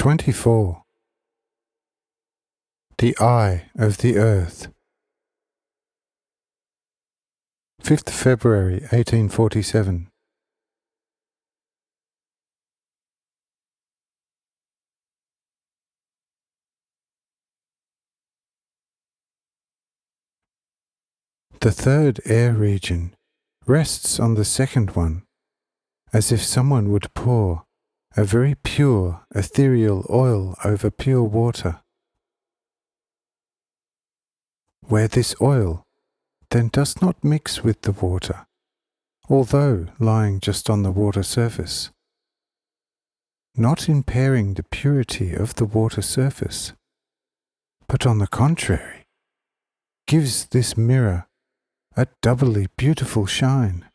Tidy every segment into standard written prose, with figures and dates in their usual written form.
24. The Eye of the Earth. 5th February 1847. The third air region rests on the second one, as if someone would pour a very pure ethereal oil over pure water, where this oil then does not mix with the water, although lying just on the water surface, not impairing the purity of the water surface, but on the contrary, gives this mirror a doubly beautiful shine.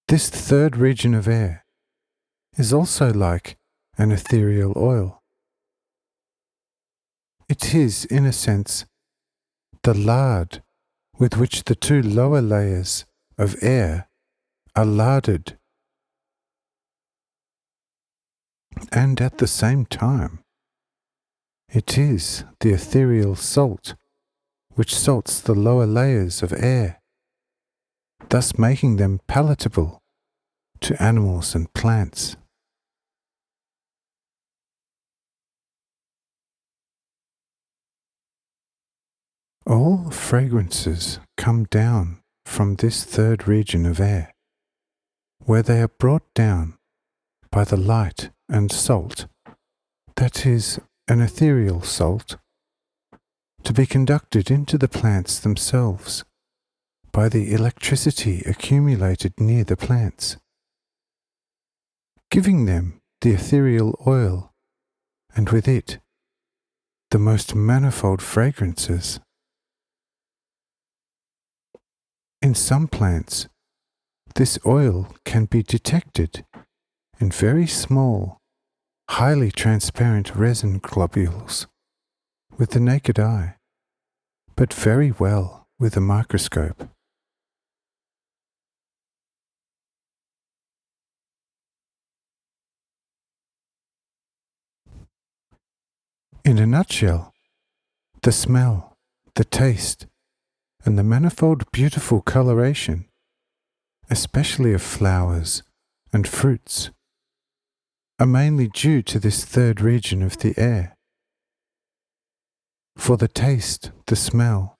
This third region of air is also like an ethereal oil. It is, in a sense, the lard with which the two lower layers of air are larded, and at the same time, it is the ethereal salt which salts the lower layers of air, thus making them palatable to animals and plants. All fragrances come down from this third region of air, where they are brought down by the light and salt, that is, an ethereal salt, to be conducted into the plants themselves by the electricity accumulated near the plants, giving them the ethereal oil, and with it the most manifold fragrances. In some plants, this oil can be detected in very small, highly transparent resin globules with the naked eye, but very well with a microscope. In a nutshell, the smell, the taste, and the manifold beautiful coloration, especially of flowers and fruits, are mainly due to this third region of the air. For the taste, the smell,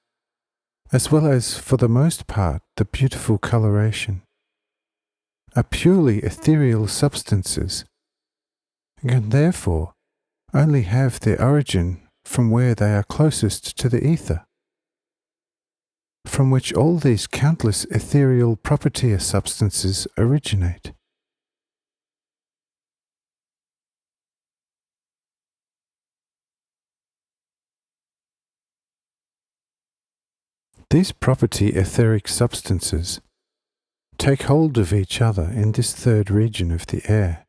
as well as for the most part the beautiful coloration, are purely ethereal substances, and can therefore only have their origin from where they are closest to the ether, from which all these countless ethereal property substances originate. These property etheric substances take hold of each other in this third region of the air,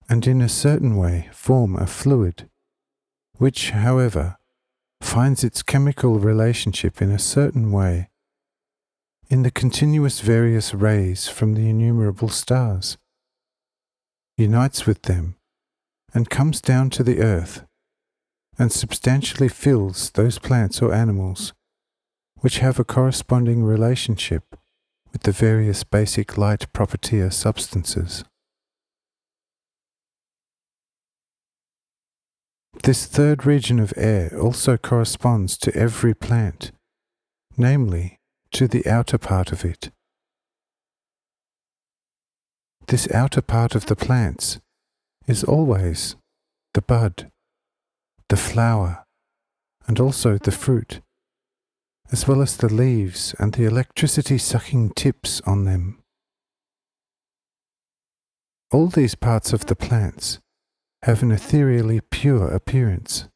and in a certain way form a fluid, which, however, finds its chemical relationship in a certain way in the continuous various rays from the innumerable stars, unites with them, and comes down to the earth, and substantially fills those plants or animals which have a corresponding relationship with the various basic light property substances. This third region of air also corresponds to every plant, namely, to the outer part of it. This outer part of the plants is always the bud, the flower, and also the fruit, as well as the leaves and the electricity-sucking tips on them. All these parts of the plants have an ethereally pure appearance.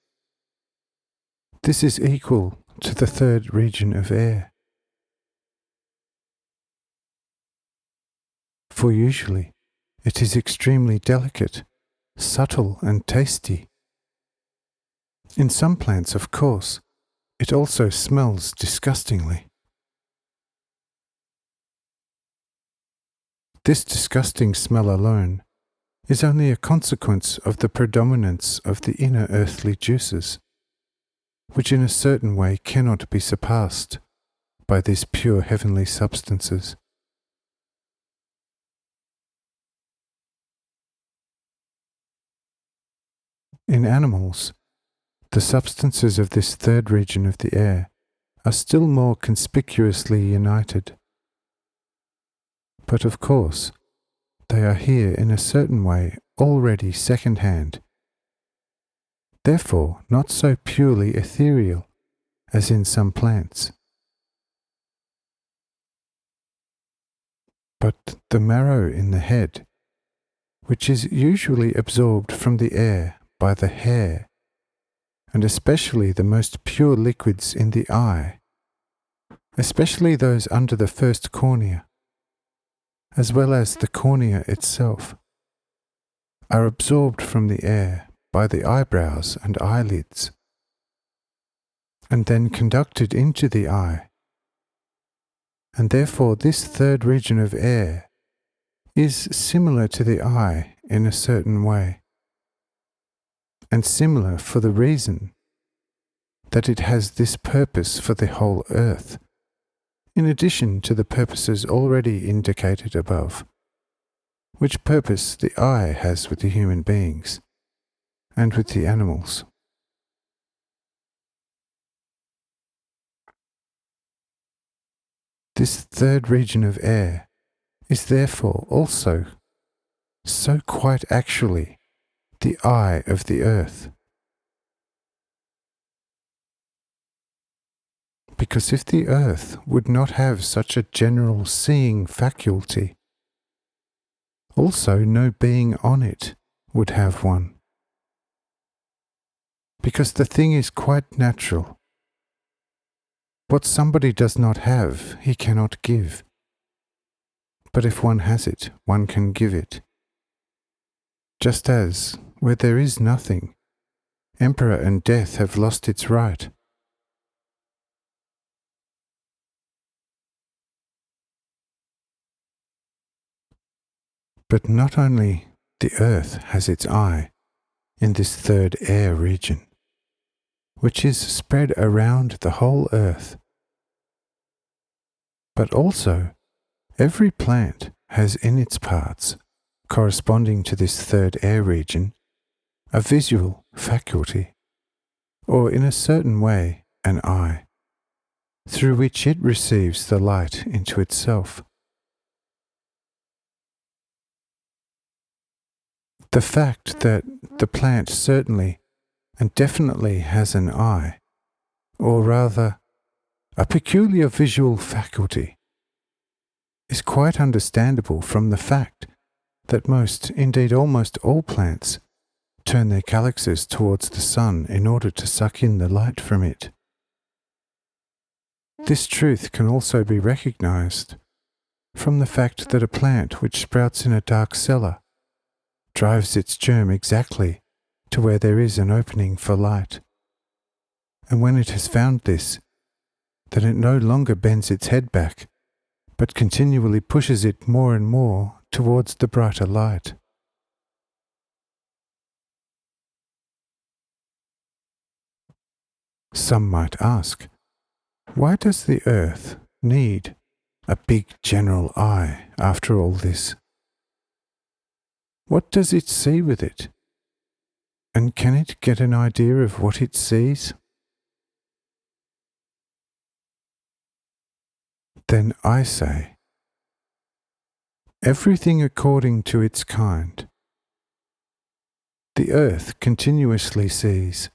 This is equal to the third region of air. For usually it is extremely delicate, subtle and tasty. In some plants, of course, it also smells disgustingly. This disgusting smell alone is only a consequence of the predominance of the inner earthly juices, which in a certain way cannot be surpassed by these pure heavenly substances. In animals, the substances of this third region of the air are still more conspicuously united. But of course, they are here in a certain way already second-hand, therefore not so purely ethereal as in some plants. But the marrow in the head, which is usually absorbed from the air by the hair, and especially the most pure liquids in the eye, especially those under the first cornea, as well as the cornea itself, are absorbed from the air by the eyebrows and eyelids, and then conducted into the eye. And therefore this third region of air is similar to the eye in a certain way, and similar for the reason that it has this purpose for the whole earth, in addition to the purposes already indicated above, which purpose the eye has with the human beings and with the animals. This third region of air is therefore also so quite actually the eye of the earth. Because if the earth would not have such a general seeing faculty, also no being on it would have one. Because the thing is quite natural. What somebody does not have, he cannot give. But if one has it, one can give it. Just as, where there is nothing, emperor and death have lost its right. But not only the earth has its eye in this third air region, which is spread around the whole earth, but also every plant has in its parts, corresponding to this third air region, a visual faculty, or in a certain way an eye, through which it receives the light into itself. The fact that the plant certainly and definitely has an eye, or rather, a peculiar visual faculty, is quite understandable from the fact that most, indeed almost all plants, turn their calyxes towards the sun in order to suck in the light from it. This truth can also be recognized from the fact that a plant which sprouts in a dark cellar drives its germ exactly to where there is an opening for light. And when it has found this, then it no longer bends its head back, but continually pushes it more and more towards the brighter light. Some might ask, why does the earth need a big general eye after all this? What does it see with it? And can it get an idea of what it sees? Then I say, everything according to its kind. The earth continuously sees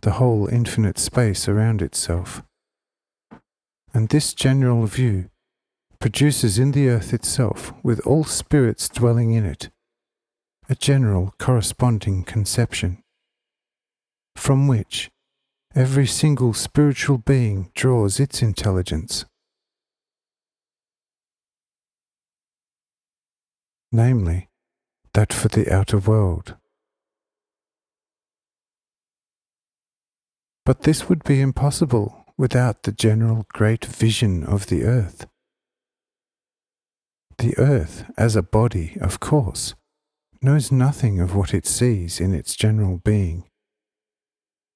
the whole infinite space around itself, and this general view produces in the earth itself, with all spirits dwelling in it, a general corresponding conception, from which every single spiritual being draws its intelligence, namely, that for the outer world. But this would be impossible without the general great vision of the earth. The earth, as a body, of course, knows nothing of what it sees in its general being,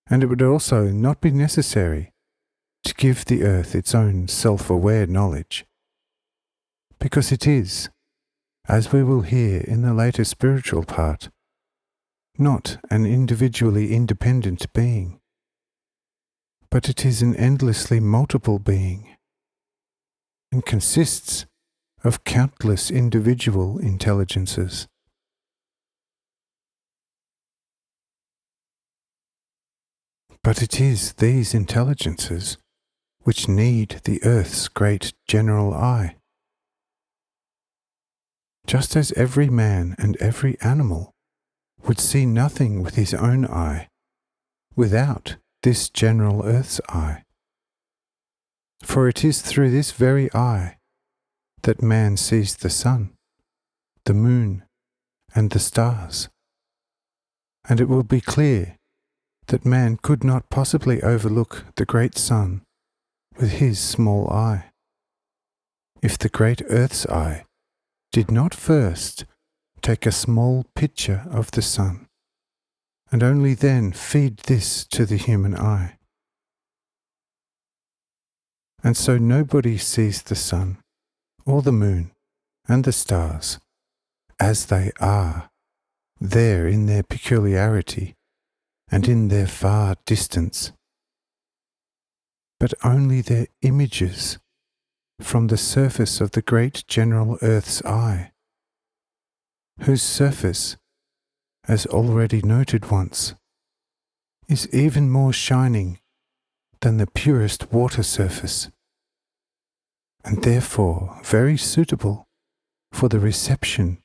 and it would also not be necessary to give the earth its own self-aware knowledge, because it is, as we will hear in the later spiritual part, not an individually independent being, but it is an endlessly multiple being, and consists of countless individual intelligences. But it is these intelligences which need the earth's great general eye. Just as every man and every animal would see nothing with his own eye without this general earth's eye. For it is through this very eye that man sees the sun, the moon, and the stars. And it will be clear that man could not possibly overlook the great sun with his small eye, if the great earth's eye did not first take a small picture of the sun, and only then feed this to the human eye. And so nobody sees the sun, or the moon, and the stars, as they are, there in their peculiarity, and in their far distance, but only their images from the surface of the great general earth's eye, whose surface, as already noted once, is even more shining than the purest water surface, and therefore very suitable for the reception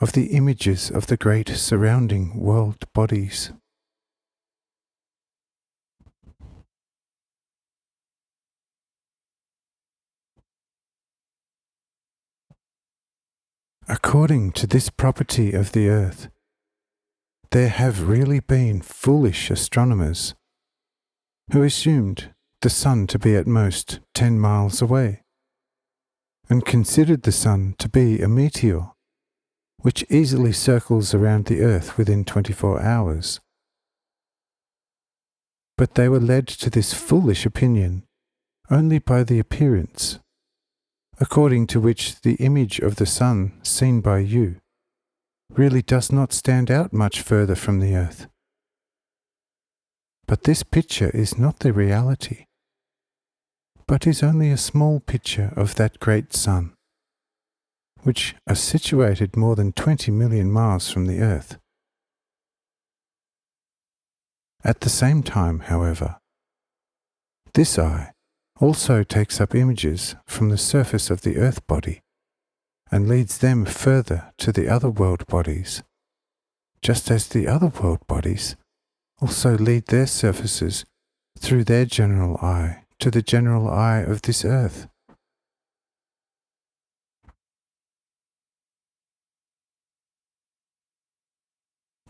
of the images of the great surrounding world bodies. According to this property of the earth, there have really been foolish astronomers who assumed the sun to be at most 10 miles away, and considered the sun to be a meteor, which easily circles around the earth within 24 hours. But they were led to this foolish opinion only by the appearance, according to which the image of the sun seen by you really does not stand out much further from the earth. But this picture is not the reality, but is only a small picture of that great sun, which are situated more than 20 million miles from the earth. At the same time, however, this eye also takes up images from the surface of the earth body and leads them further to the other world bodies, just as the other world bodies also lead their surfaces through their general eye to the general eye of this earth.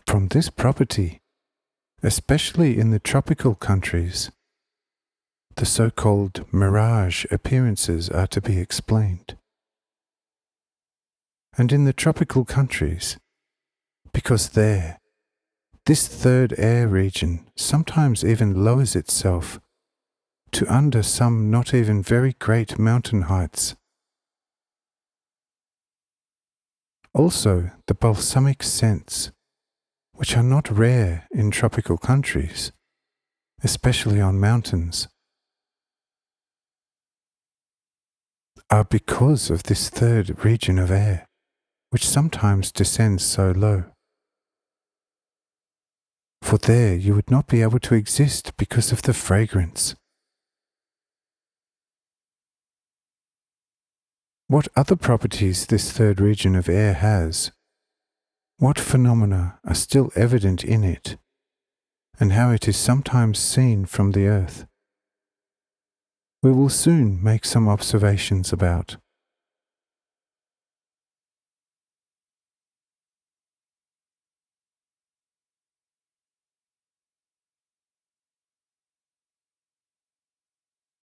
From this property, especially in the tropical countries, the so-called mirage appearances are to be explained. And in the tropical countries, because there, this third air region sometimes even lowers itself to under some not even very great mountain heights. Also, the balsamic scents, which are not rare in tropical countries, especially on mountains, are because of this third region of air, which sometimes descends so low. For there you would not be able to exist because of the fragrance. What other properties this third region of air has, what phenomena are still evident in it, and how it is sometimes seen from the earth, we will soon make some observations about.